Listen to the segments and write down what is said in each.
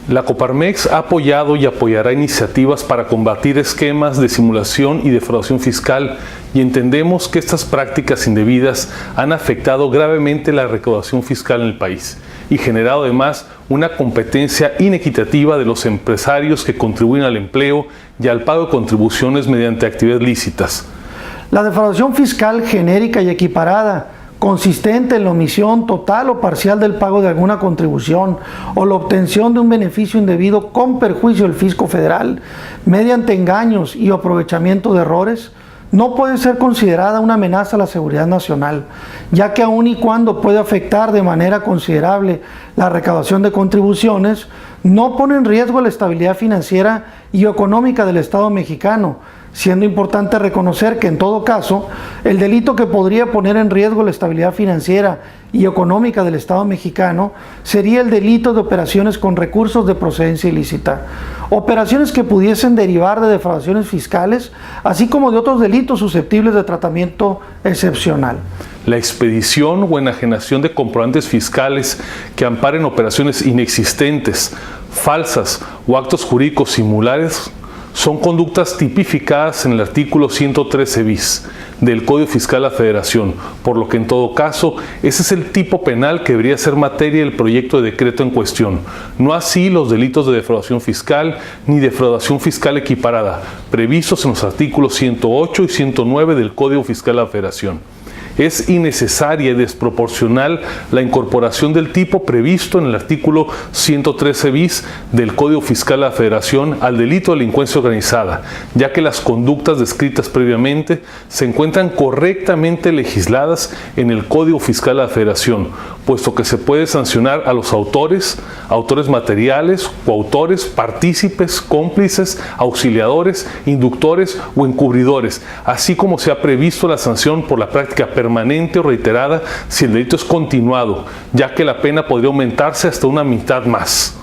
La Coparmex ha apoyado y apoyará iniciativas para combatir esquemas de simulación y defraudación fiscal y entendemos que estas prácticas indebidas han afectado gravemente la recaudación fiscal en el país y generado además una competencia inequitativa de los empresarios que contribuyen al empleo y al pago de contribuciones mediante actividades lícitas. La defraudación fiscal genérica y equiparada, consistente en la omisión total o parcial del pago de alguna contribución o la obtención de un beneficio indebido con perjuicio del fisco federal mediante engaños y aprovechamiento de errores, no puede ser considerada una amenaza a la seguridad nacional, ya que aun y cuando puede afectar de manera considerable la recaudación de contribuciones, no pone en riesgo la estabilidad financiera y económica del Estado mexicano, siendo importante reconocer que en todo caso, el delito que podría poner en riesgo la estabilidad financiera y económica del Estado mexicano sería el delito de operaciones con recursos de procedencia ilícita, operaciones que pudiesen derivar de defraudaciones fiscales, así como de otros delitos susceptibles de tratamiento excepcional. La expedición o enajenación de comprobantes fiscales que amparen operaciones inexistentes, falsas o actos jurídicos similares son conductas tipificadas en el artículo 113 bis del Código Fiscal de la Federación, por lo que en todo caso ese es el tipo penal que debería ser materia del proyecto de decreto en cuestión, no así los delitos de defraudación fiscal ni defraudación fiscal equiparada, previstos en los artículos 108 y 109 del Código Fiscal de la Federación. Es innecesaria y desproporcional la incorporación del tipo previsto en el artículo 113 bis del Código Fiscal de la Federación al delito de delincuencia organizada, ya que las conductas descritas previamente se encuentran correctamente legisladas en el Código Fiscal de la Federación, puesto que se puede sancionar a los autores, autores materiales, coautores, partícipes, cómplices, auxiliadores, inductores o encubridores, así como se ha previsto la sanción por la práctica permanente o reiterada si el delito es continuado, ya que la pena podría aumentarse hasta una mitad más.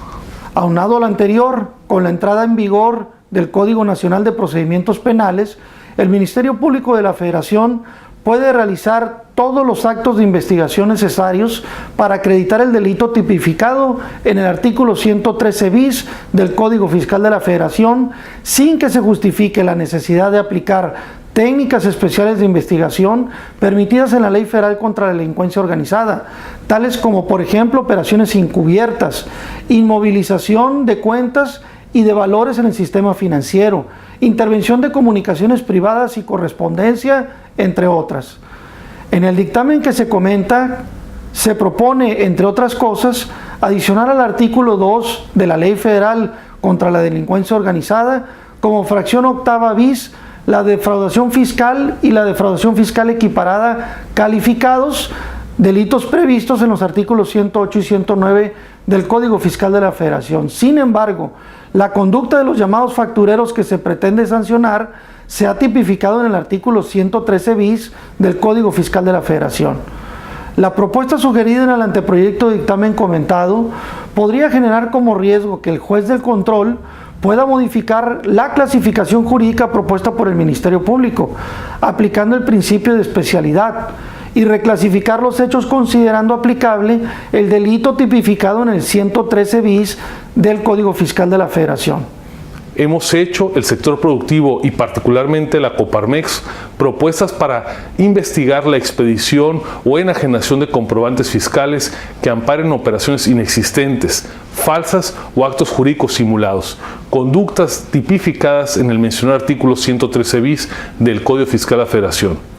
Aunado a lo anterior, con la entrada en vigor del Código Nacional de Procedimientos Penales, el Ministerio Público de la Federación puede realizar todos los actos de investigación necesarios para acreditar el delito tipificado en el artículo 113 bis del Código Fiscal de la Federación, sin que se justifique la necesidad de aplicar técnicas especiales de investigación permitidas en la Ley Federal contra la Delincuencia Organizada, tales como, por ejemplo, operaciones encubiertas, inmovilización de cuentas y de valores en el sistema financiero, intervención de comunicaciones privadas y correspondencia, entre otras. En el dictamen que se comenta, se propone, entre otras cosas, adicionar al artículo 2 de la Ley Federal contra la Delincuencia Organizada, como fracción octava bis, la defraudación fiscal y la defraudación fiscal equiparada calificados, delitos previstos en los artículos 108 y 109 del Código Fiscal de la Federación. Sin embargo, la conducta de los llamados factureros que se pretende sancionar se ha tipificado en el artículo 113 bis del Código Fiscal de la Federación. La propuesta sugerida en el anteproyecto de dictamen comentado podría generar como riesgo que el juez del control pueda modificar la clasificación jurídica propuesta por el Ministerio Público, aplicando el principio de especialidad, y reclasificar los hechos considerando aplicable el delito tipificado en el 113 bis del Código Fiscal de la Federación. Hemos hecho, el sector productivo y particularmente la Coparmex, propuestas para investigar la expedición o enajenación de comprobantes fiscales que amparen operaciones inexistentes, falsas o actos jurídicos simulados, conductas tipificadas en el mencionado artículo 113 bis del Código Fiscal de la Federación.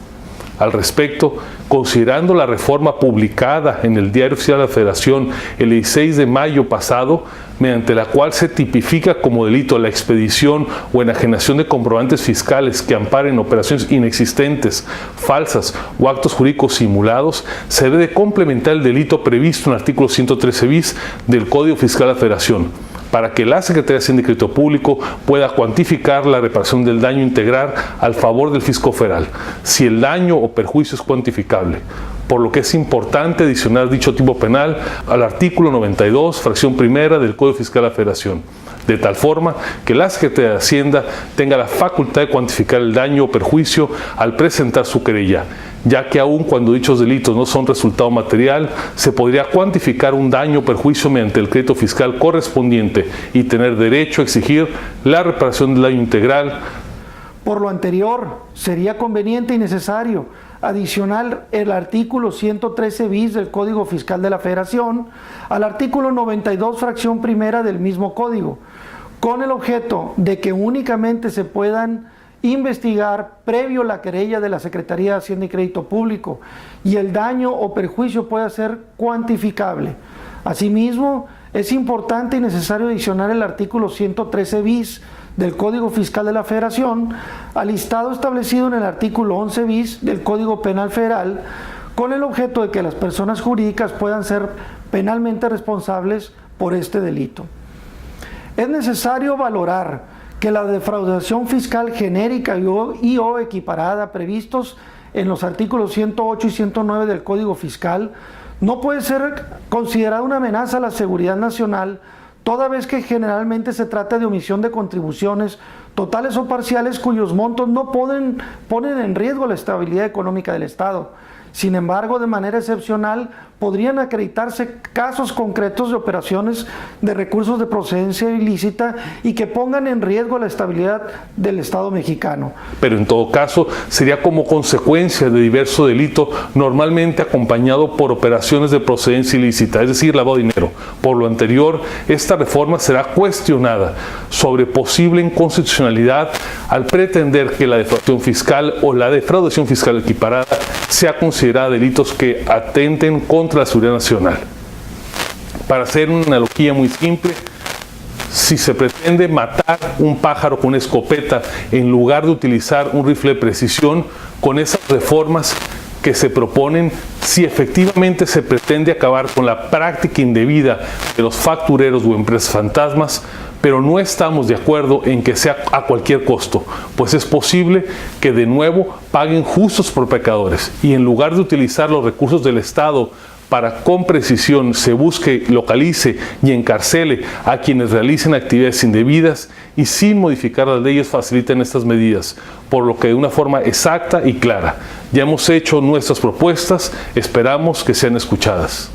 Al respecto, considerando la reforma publicada en el Diario Oficial de la Federación el 16 de mayo pasado, mediante la cual se tipifica como delito la expedición o enajenación de comprobantes fiscales que amparen operaciones inexistentes, falsas o actos jurídicos simulados, se debe complementar el delito previsto en el artículo 113 bis del Código Fiscal de la Federación, para que la Secretaría de Hacienda y Crédito Público pueda cuantificar la reparación del daño integral al favor del fisco federal, si el daño o perjuicio es cuantificable, por lo que es importante adicionar dicho tipo penal al artículo 92, fracción primera del Código Fiscal de la Federación, de tal forma que la Secretaría de Hacienda tenga la facultad de cuantificar el daño o perjuicio al presentar su querella, ya que aun cuando dichos delitos no son resultado material, se podría cuantificar un daño o perjuicio mediante el crédito fiscal correspondiente y tener derecho a exigir la reparación del daño integral. Por lo anterior, sería conveniente y necesario adicionar el artículo 113 bis del Código Fiscal de la Federación al artículo 92 fracción primera del mismo código, con el objeto de que únicamente se puedan investigar previo a la querella de la Secretaría de Hacienda y Crédito Público y el daño o perjuicio pueda ser cuantificable. Asimismo, es importante y necesario adicionar el artículo 113 bis del Código Fiscal de la Federación al listado establecido en el artículo 11 bis del Código Penal Federal, con el objeto de que las personas jurídicas puedan ser penalmente responsables por este delito. Es necesario valorar que la defraudación fiscal genérica y o equiparada previstos en los artículos 108 y 109 del Código Fiscal no puede ser considerada una amenaza a la seguridad nacional, toda vez que generalmente se trata de omisión de contribuciones totales o parciales cuyos montos no ponen en riesgo la estabilidad económica del Estado. Sin embargo, de manera excepcional, podrían acreditarse casos concretos de operaciones de recursos de procedencia ilícita y que pongan en riesgo la estabilidad del Estado mexicano. Pero en todo caso, sería como consecuencia de diverso delito, normalmente acompañado por operaciones de procedencia ilícita, es decir, lavado de dinero. Por lo anterior, esta reforma será cuestionada sobre posible inconstitucionalidad al pretender que la defraudación fiscal o la defraudación fiscal equiparada sea considerada delitos que atenten contra la seguridad nacional. Para hacer una analogía muy simple, si se pretende matar un pájaro con una escopeta en lugar de utilizar un rifle de precisión, con esas reformas que se proponen, si efectivamente se pretende acabar con la práctica indebida de los factureros o empresas fantasmas, pero no estamos de acuerdo en que sea a cualquier costo, pues es posible que de nuevo paguen justos por pecadores y en lugar de utilizar los recursos del Estado para con precisión se busque, localice y encarcele a quienes realicen actividades indebidas y sin modificar las leyes faciliten estas medidas, por lo que de una forma exacta y clara. Ya hemos hecho nuestras propuestas, esperamos que sean escuchadas.